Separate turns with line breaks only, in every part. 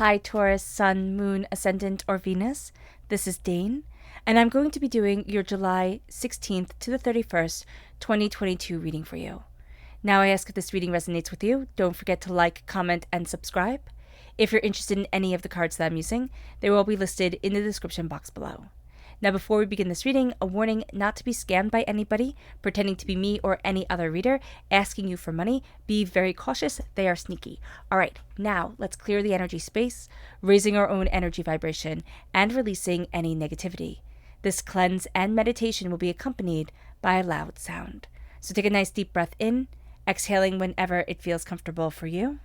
Hi Taurus, Sun, Moon, Ascendant, or Venus. This is Dane, and I'm going to be doing your July 16th to the 31st, 2022 reading for you. Now I ask if this reading resonates with you, don't forget to like, comment, and subscribe. If you're interested in any of the cards that I'm using, they will all be listed in the description box below. Now before we begin this reading, a warning not to be scammed by anybody pretending to be me or any other reader asking you for money. Be very cautious, they are sneaky. Alright, now let's clear the energy space, raising our own energy vibration and releasing any negativity. This cleanse and meditation will be accompanied by a loud sound. So take a nice deep breath in, exhaling whenever it feels comfortable for you.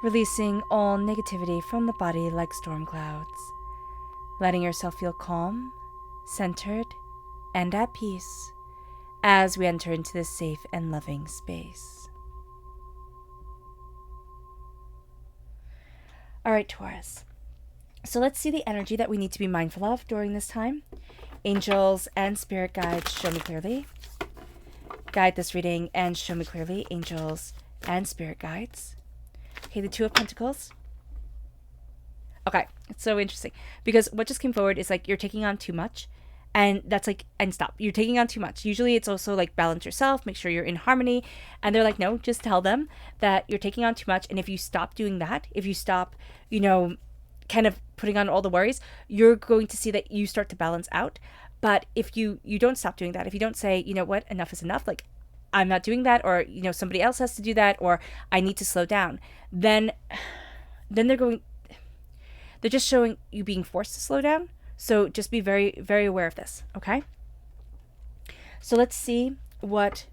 Releasing all negativity from the body like storm clouds. Letting yourself feel calm, centered, and at peace as we enter into this safe and loving space. Alright, Taurus. So let's see the energy that we need to be mindful of during this time. Angels and spirit guides, show me clearly. Guide this reading and show me clearly, angels and spirit guides. Okay, the Two of Pentacles. Okay, it's so interesting because what just came forward is like you're taking on too much, and that's like, and stop. You're taking on too much. Usually it's also like balance yourself, make sure you're in harmony. And they're like, no, just tell them that you're taking on too much. And if you stop doing that, if you stop, kind of putting on all the worries, you're going to see that you start to balance out. But if you don't stop doing that, if you don't say, you know what, enough is enough, like I'm not doing that, or somebody else has to do that, or I need to slow down, then they're just showing you being forced to slow down. So just be very, very aware of this, okay? So let's see what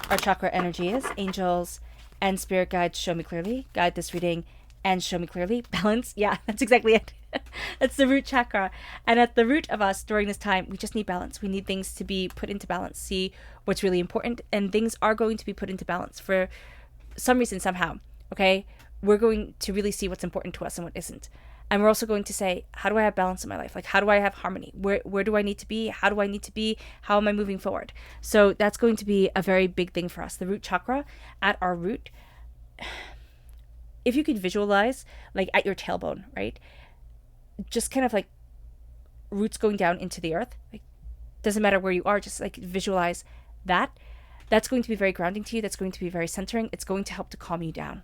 our chakra energy is. Angels and spirit guides, show me clearly. Guide this reading and show me clearly. Balance, yeah, that's exactly it. That's the root chakra. And at the root of us during this time, we just need balance. We need things to be put into balance. See what's really important. And things are going to be put into balance for some reason, somehow. Okay? We're going to really see what's important to us and what isn't. And we're also going to say, how do I have balance in my life? Like, how do I have harmony? Where do I need to be? How do I need to be? How am I moving forward? So that's going to be a very big thing for us. The root chakra, at our root, if you could visualize, like at your tailbone, right? Just kind of like roots going down into the earth. Like, doesn't matter where you are, just like visualize that. That's going to be very grounding to you. That's going to be very centering. It's going to help to calm you down.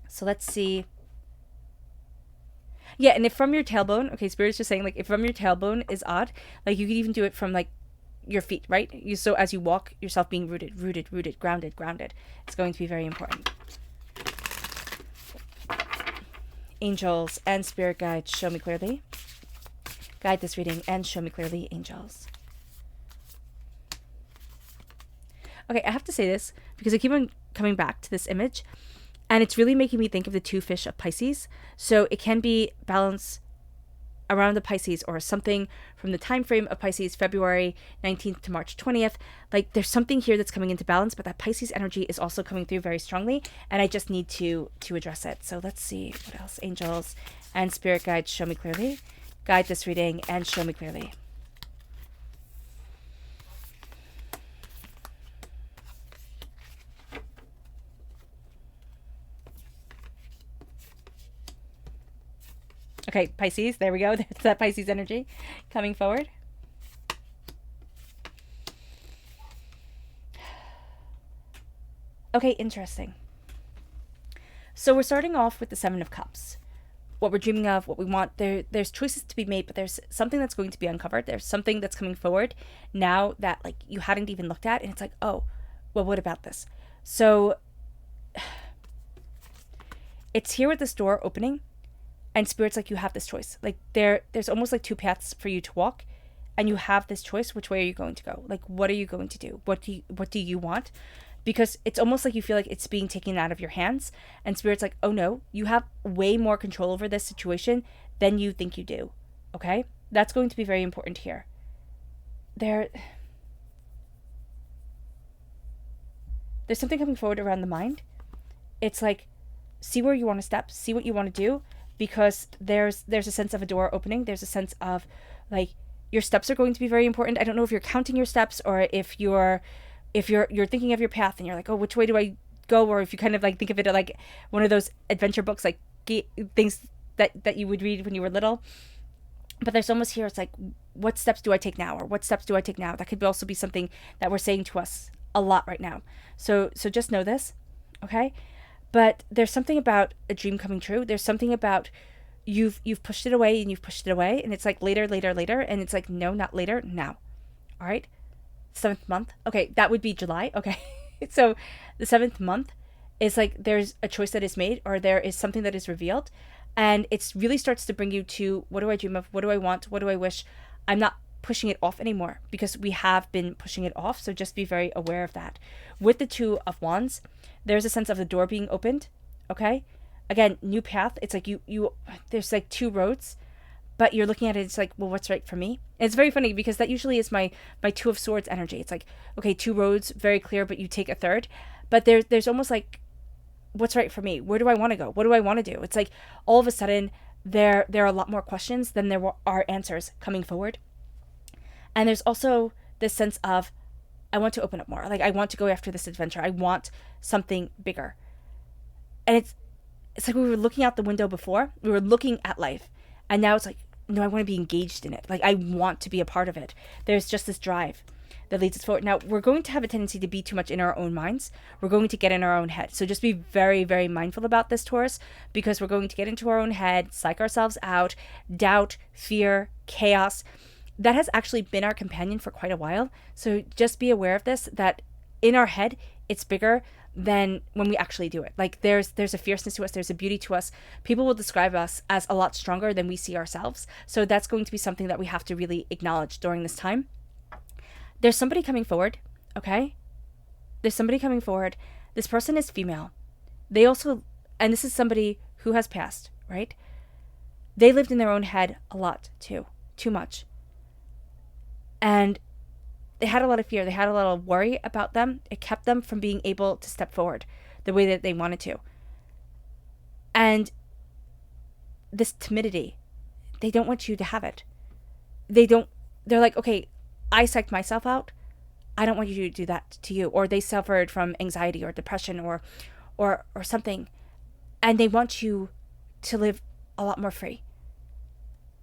So let's see. Yeah, and if from your tailbone, okay, Spirit's just saying, like, if from your tailbone is odd, like, you could even do it from, like, your feet, right? So as you walk, yourself being rooted, grounded. It's going to be very important. Angels and spirit guides, show me clearly. Guide this reading and show me clearly, angels. Okay, I have to say this because I keep on coming back to this image, and it's really making me think of the two fish of Pisces. So it can be balance around the Pisces, or something from the time frame of Pisces, February 19th to March 20th. Like, there's something here that's coming into balance, but that Pisces energy is also coming through very strongly, and I just need to address it. So let's see what else. Angels and spirit guides, show me clearly. Guide this reading and show me clearly. Okay, Pisces, there we go. There's that Pisces energy coming forward. Okay, interesting. So we're starting off with the Seven of Cups. What we're dreaming of, what we want. There's choices to be made, but there's something that's going to be uncovered. There's something that's coming forward now that, like, you hadn't even looked at, and it's like, oh, well, what about this? So it's here with this door opening, and Spirit's like, you have this choice. Like, there's almost like two paths for you to walk, and you have this choice, which way are you going to go? Like, what are you going to do? What do you want? Because it's almost like you feel like it's being taken out of your hands, and Spirit's like, oh no, you have way more control over this situation than you think you do. Okay? That's going to be very important here. There's something coming forward around the mind. It's like, see where you want to step, see what you want to do, because there's a sense of a door opening. There's a sense of, like, your steps are going to be very important. I don't know if you're counting your steps, or if you're thinking of your path and you're like, oh, which way do I go? Or if you kind of like think of it like one of those adventure books, like things that you would read when you were little. But there's almost here, it's like, what steps do I take now? Or what steps do I take now? That could also be something that we're saying to us a lot right now. So just know this, okay? But there's something about a dream coming true. There's something about you've pushed it away and you've pushed it away, and it's like later, and it's like, no, not later, now. All right? 7th month. Okay, that would be July. Okay. So the 7th month is like there's a choice that is made, or there is something that is revealed, and it really starts to bring you to, what do I dream of? What do I want? What do I wish? I'm not pushing it off anymore, because we have been pushing it off. So just be very aware of that. With the 2 of Wands, there's a sense of the door being opened. Okay. Again, new path. It's like you there's like 2 roads, but you're looking at it, it's like, well, what's right for me? And it's very funny, because that usually is my 2 of Swords energy. It's like, okay, 2 roads, very clear, but you take a third. But there's almost like, what's right for me? Where do I want to go? What do I want to do? It's like, all of a sudden, there are a lot more questions than there are answers coming forward. And there's also this sense of, I want to open up more. Like, I want to go after this adventure. I want something bigger. And it's like we were looking out the window before. We were looking at life. And now it's like, no, I want to be engaged in it. Like, I want to be a part of it. There's just this drive that leads us forward. Now, we're going to have a tendency to be too much in our own minds. We're going to get in our own head. So just be very, very mindful about this, Taurus, because we're going to get into our own head, psych ourselves out, doubt, fear, chaos. That has actually been our companion for quite a while. So just be aware of this, that in our head, it's bigger than when we actually do it. Like, there's a fierceness to us, there's a beauty to us. People will describe us as a lot stronger than we see ourselves. So that's going to be something that we have to really acknowledge during this time. There's somebody coming forward, okay? There's somebody coming forward. This person is female. They also, and this is somebody who has passed, right? They lived in their own head a lot too much. And they had a lot of fear. They had a lot of worry about them. It kept them from being able to step forward the way that they wanted to. And this timidity, they don't want you to have it. They're like, okay, I psyched myself out. I don't want you to do that to you. Or they suffered from anxiety or depression or something. And they want you to live a lot more free.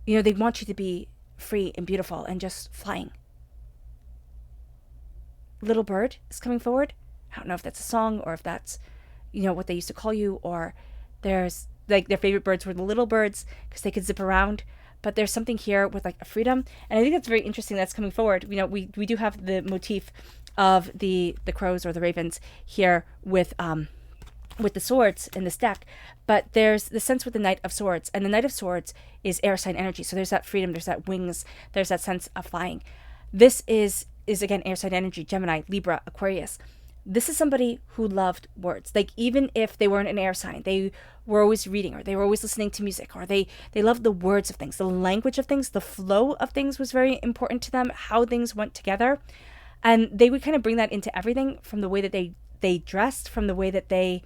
You know, they want you to be free and beautiful and just flying. Little Bird is coming forward. I don't know if that's a song or if that's, you know, what they used to call you, or there's like their favorite birds were the little birds because they could zip around. But there's something here with like a freedom. And I think that's very interesting that's coming forward. You know, we do have the motif of the crows or the ravens here with the swords in this deck, but there's the sense with the Knight of Swords, and the Knight of Swords is air sign energy. So there's that freedom, there's that wings, there's that sense of flying. This is again air sign energy, Gemini, Libra, Aquarius. This is somebody who loved words. Like, even if they weren't an air sign, they were always reading, or they were always listening to music, or they loved the words of things, the language of things, the flow of things was very important to them, how things went together. And they would kind of bring that into everything, from the way that they dressed, from the way that they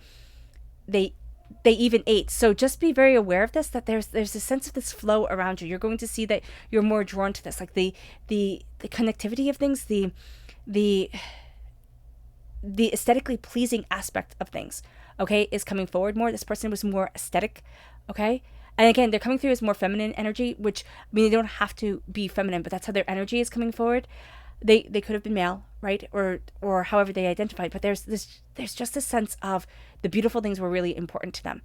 even ate. So just be very aware of this, that there's a sense of this flow around you. You're going to see that you're more drawn to this, like the connectivity of things, the aesthetically pleasing aspect of things, okay, is coming forward more. This person was more aesthetic, okay? And again, they're coming through as more feminine energy, which, I mean, they don't have to be feminine, but that's how their energy is coming forward. They could have been male, right? Or however they identified, but there's just this sense of the beautiful things were really important to them.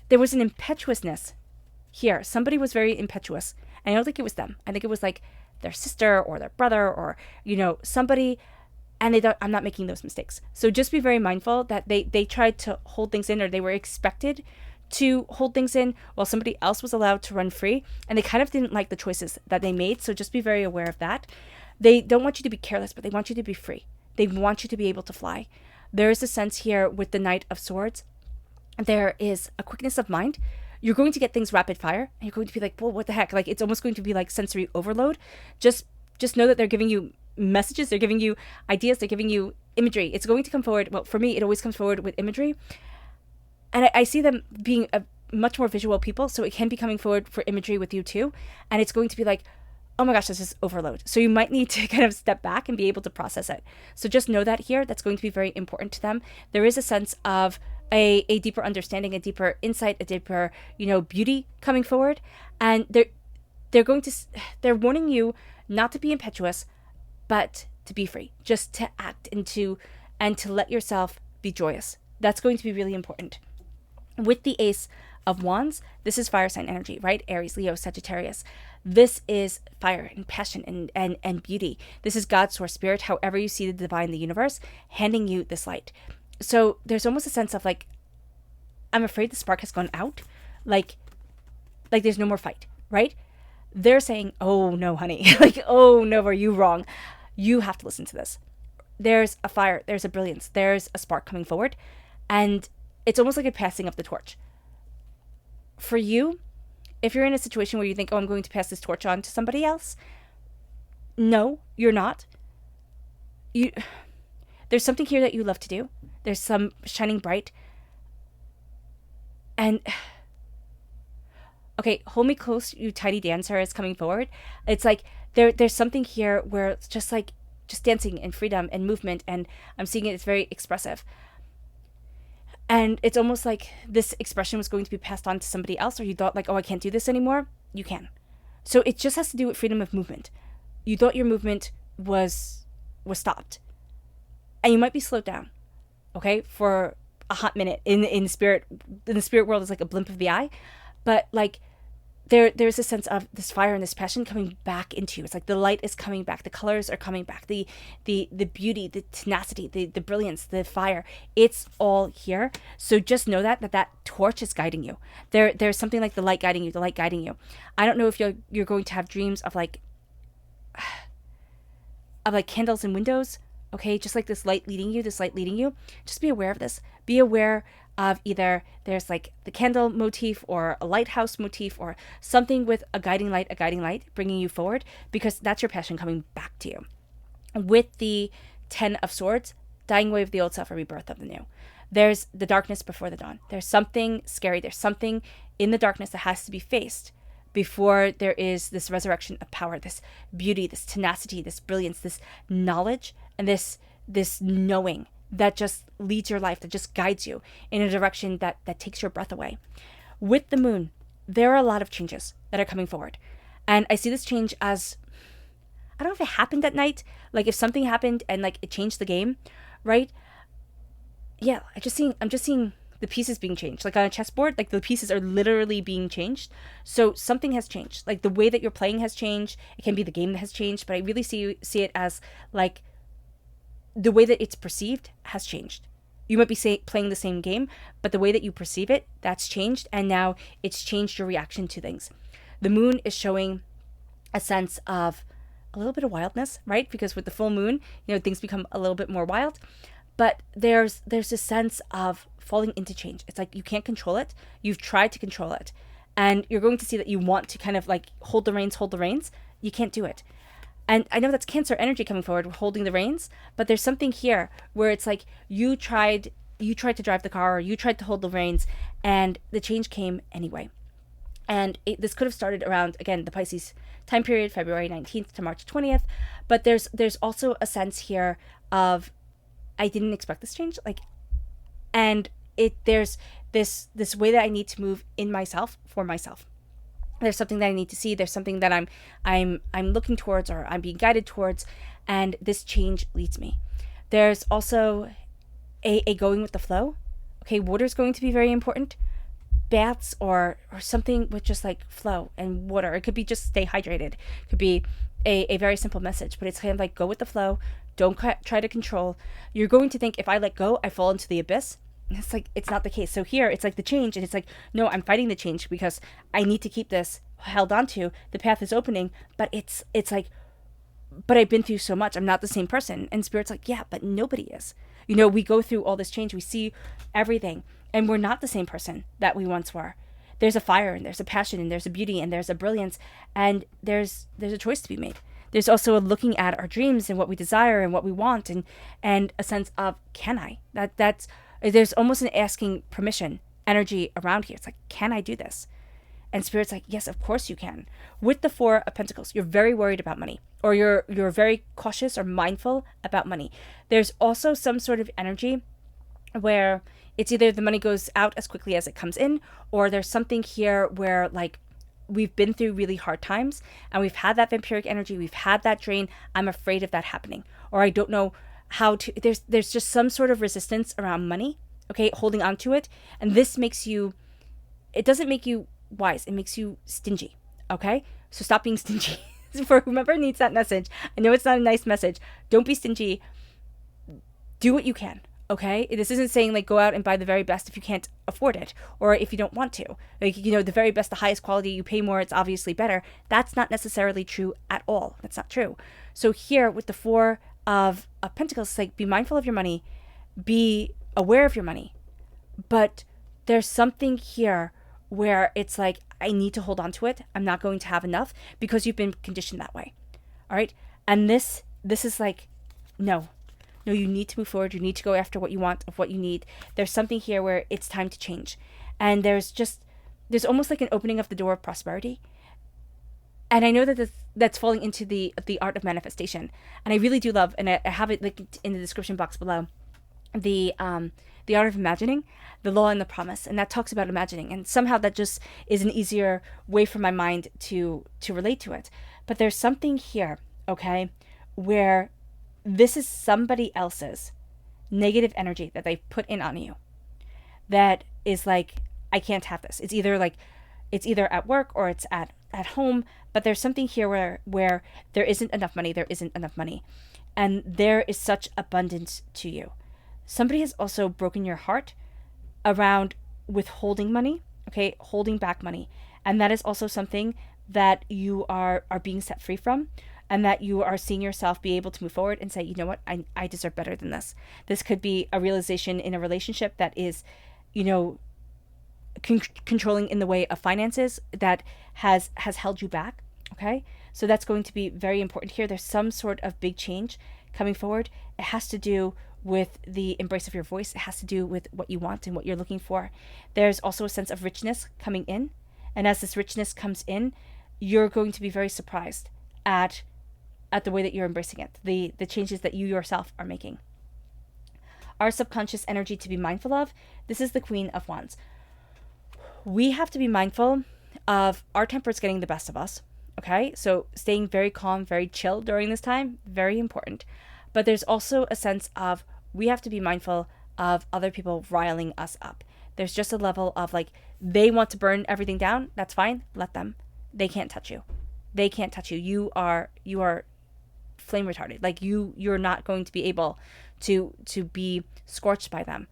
There was an impetuousness here. Somebody was very impetuous. And I don't think it was them. I think it was like their sister or their brother, or, you know, somebody, and I'm not making those mistakes. So just be very mindful that they tried to hold things in, or they were expected to hold things in while somebody else was allowed to run free, and they kind of didn't like the choices that they made. So just be very aware of that. They don't want you to be careless, but they want you to be free. They want you to be able to fly. There is a sense here with the Knight of Swords. There is a quickness of mind. You're going to get things rapid fire, and you're going to be like, well, what the heck? Like, it's almost going to be like sensory overload. Just know that they're giving you messages, they're giving you ideas, they're giving you imagery. It's going to come forward. Well, for me, it always comes forward with imagery. And I see them being a much more visual people, so it can be coming forward for imagery with you too. And it's going to be like, oh my gosh, this is overload. So you might need to kind of step back and be able to process it. So just know that here, that's going to be very important to them. There is a sense of a deeper understanding, a deeper insight, a deeper, beauty coming forward. And they're warning you not to be impetuous, but to be free, just to act and to let yourself be joyous. That's going to be really important. With the Ace of Wands, this is fire sign energy, right? Aries, Leo, Sagittarius. This is fire and passion and beauty. This is God's source, spirit, however you see the divine, the universe, handing you this light. So there's almost a sense of like, I'm afraid the spark has gone out. Like there's no more fight, right? They're saying, oh no, honey. Like, oh no, are you wrong? You have to listen to this. There's a fire, there's a brilliance, there's a spark coming forward. And it's almost like a passing of the torch. For you, if you're in a situation where you think, oh, I'm going to pass this torch on to somebody else. No, you're not. There's something here that you love to do. There's some shining bright. And, okay, hold me close, you tiny dancer is coming forward. It's like, there's something here where it's just dancing and freedom and movement. And I'm seeing it's very expressive. And it's almost like this expression was going to be passed on to somebody else, or you thought like, oh, I can't do this anymore. You can. So it just has to do with freedom of movement. You thought your movement was stopped. And you might be slowed down, okay, for a hot minute in the spirit world is like a blink of the eye. But like there's a sense of this fire and this passion coming back into you. It's like the light is coming back, the colors are coming back, the beauty, the tenacity, the brilliance, the fire. It's all here. So just know that torch is guiding you. There's something like the light guiding you. I don't know if you're going to have dreams of like candles and windows. Okay, just like this light leading you. Just be aware of this. Be aware of either there's like the candle motif or a lighthouse motif or something with a guiding light bringing you forward, because that's your passion coming back to you. With the 10 of Swords, dying away of the old self, a rebirth of the new. There's the darkness before the dawn. There's something scary. There's something in the darkness that has to be faced before there is this resurrection of power, this beauty, this tenacity, this brilliance, this knowledge, and this knowing that just leads your life, that just guides you in a direction that takes your breath away. With the moon, there are a lot of changes that are coming forward. And I see this change as, I don't know if it happened at night, like if something happened and like it changed the game, right? Yeah, I'm just seeing the pieces being changed. Like on a chessboard, like the pieces are literally being changed. So something has changed. Like the way that you're playing has changed. It can be the game that has changed, but I really see it as like the way that it's perceived has changed. You might be playing the same game, but the way that you perceive it, that's changed, and now it's changed your reaction to things. The moon is showing a sense of a little bit of wildness, right? Because with the full moon, things become a little bit more wild. But there's a sense of falling into change. It's like you can't control it. You've tried to control it. And you're going to see that you want to kind of like hold the reins. You can't do it. And I know that's Cancer energy coming forward, holding the reins, but there's something here where it's like you tried to drive the car, or you tried to hold the reins, and the change came anyway. And this could have started around, again, the Pisces time period, February 19th to March 20th. But there's also a sense here of, I didn't expect this change. And there's this way that I need to move in myself, for myself. There's something that I need to see. There's something that I'm looking towards, or I'm being guided towards, and this change leads me. There's also a going with the flow. Okay, water is going to be very important. Baths or something with just like flow and water. It could be just stay hydrated. It could be a very simple message, but it's kind of like go with the flow. Don't try to control. You're going to think, if I let go, I fall into the abyss. It's like, it's not the case. So here it's like the change, and it's like, no, I'm fighting the change because I need to keep this held onto. The path is opening, but it's like, but I've been through so much. I'm not the same person. And Spirit's like, yeah, but nobody is. You know, we go through all this change. We see everything, and we're not the same person that we once were. There's a fire, and there's a passion, and there's a beauty, and there's a brilliance, and there's a choice to be made. There's also a looking at our dreams and what we desire and what we want, and a sense of, can I? There's almost an asking permission energy around here. It's like, can I do this? And Spirit's like, yes, of course you can. With the Four of Pentacles, you're very worried about money, or you're very cautious or mindful about money. There's also some sort of energy where it's either the money goes out as quickly as it comes in, or there's something here where, like, we've been through really hard times and we've had that vampiric energy, we've had that drain. I'm afraid of that happening, or I don't know how to. There's just some sort of resistance around money, okay, holding on to it. And this makes you, it doesn't make you wise, it makes you stingy, okay? So stop being stingy. For whomever needs that message, I know it's not a nice message. Don't be stingy. Do what you can, okay? This isn't saying, like, go out and buy the very best if you can't afford it, or if you don't want to. Like, you know, the very best, the highest quality, you pay more, it's obviously better. That's not necessarily true at all. That's not true. So here with the Four of Pentacles, it's like, be mindful of your money, be aware of your money. But there's something here where it's like, I need to hold on to it. I'm not going to have enough because you've been conditioned that way. All right. And this is like, no, you need to move forward. You need to go after what you want, of what you need. There's something here where it's time to change. And there's almost like an opening of the door of prosperity. And I know that that's falling into the art of manifestation. And I really do love, and I have it linked in the description box below, the art of imagining, the law and the promise. And that talks about imagining. And somehow that just is an easier way for my mind to relate to it. But there's something here, okay, where this is somebody else's negative energy that they put in on you that is like, I can't have this. It's either at work or it's at home, but there's something here where there isn't enough money, and there is such abundance to you. Somebody has also broken your heart around withholding money, okay, holding back money. And that is also something that you are being set free from, and that you are seeing yourself be able to move forward and say, you know what, I deserve better than this. This could be a realization in a relationship that is, you know, controlling in the way of finances, that has held you back, okay? So that's going to be very important here. There's some sort of big change coming forward. It has to do with the embrace of your voice. It has to do with what you want and what you're looking for. There's also a sense of richness coming in. And as this richness comes in, you're going to be very surprised at the way that you're embracing it, the changes that you yourself are making. Our subconscious energy to be mindful of, this is the Queen of Wands. We have to be mindful of our tempers getting the best of us, okay? So staying very calm, very chill during this time, very important. But there's also a sense of, we have to be mindful of other people riling us up. There's just a level of, like, they want to burn everything down. That's fine. Let them. They can't touch you. They can't touch you. You are flame retarded. Like, you're not going to be able to be scorched by them.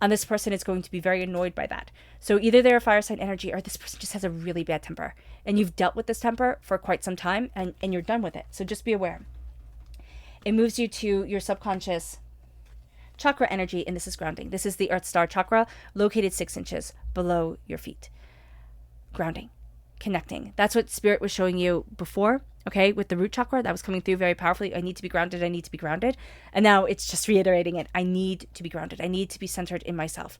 And this person is going to be very annoyed by that. So either they're a fire sign energy, or this person just has a really bad temper. And you've dealt with this temper for quite some time, and you're done with it. So just be aware. It moves you to your subconscious chakra energy, and this is grounding. This is the Earth Star chakra, located 6 inches below your feet. Grounding, connecting. That's what Spirit was showing you before, okay, with the root chakra. That was coming through very powerfully. I need to be grounded. I need to be grounded. And now it's just reiterating it. I need to be grounded. I need to be centered in myself.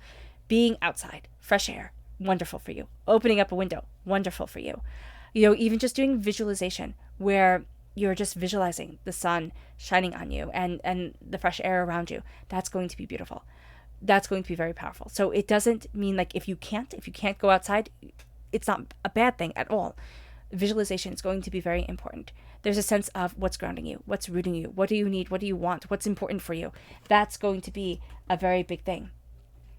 Being outside, fresh air, wonderful for you. Opening up a window, wonderful for you. You know, even just doing visualization where you're just visualizing the sun shining on you and the fresh air around you. That's going to be beautiful. That's going to be very powerful. So it doesn't mean, like, if you can't go outside, it's not a bad thing at all. Visualization is going to be very important. There's a sense of what's grounding you, what's rooting you, what do you need, what do you want, what's important for you. That's going to be a very big thing.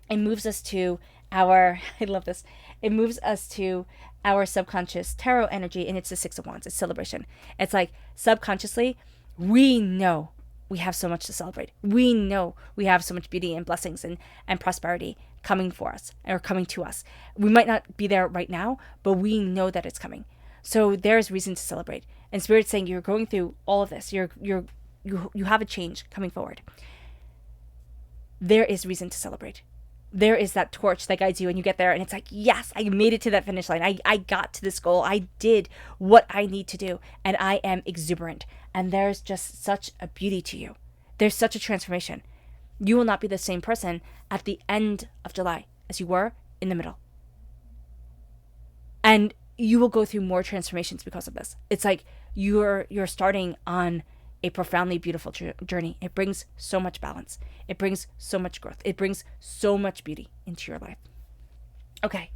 It moves us to our, I love this, it moves us to our subconscious tarot energy, and it's the 6 of Wands. It's celebration. It's like, subconsciously, we know we have so much to celebrate. We know we have so much beauty and blessings and prosperity coming for us or coming to us. We might not be there right now, but we know that it's coming. So there's reason to celebrate. And Spirit's saying you're going through all of this. You have a change coming forward. There is reason to celebrate. There is that torch that guides you, and you get there and it's like, yes, I made it to that finish line. I got to this goal. I did what I need to do, and I am exuberant. And there's just such a beauty to you. There's such a transformation. You will not be the same person at the end of July as you were in the middle. And you will go through more transformations because of this. It's like you're starting on a profoundly beautiful journey. It brings so much balance. It brings so much growth. It brings so much beauty into your life. Okay.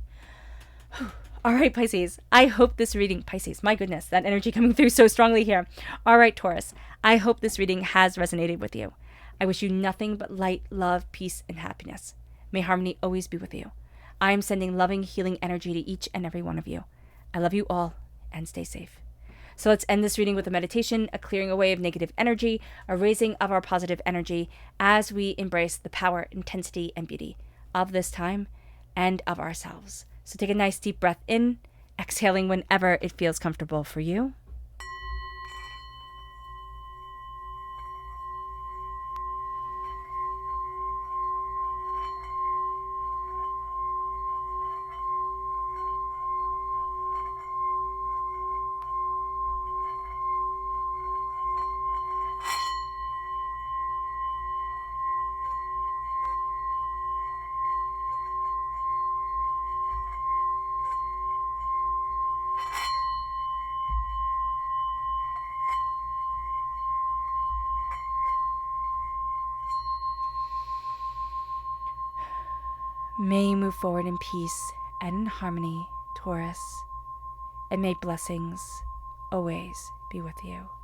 All right, Pisces. I hope this reading, Pisces, my goodness, that energy coming through so strongly here. All right, Taurus. I hope this reading has resonated with you. I wish you nothing but light, love, peace, and happiness. May harmony always be with you. I am sending loving, healing energy to each and every one of you. I love you all, and stay safe. So let's end this reading with a meditation, a clearing away of negative energy, a raising of our positive energy as we embrace the power, intensity, and beauty of this time and of ourselves. So take a nice deep breath in, exhaling whenever it feels comfortable for you. May you move forward in peace and in harmony, Taurus, and may blessings always be with you.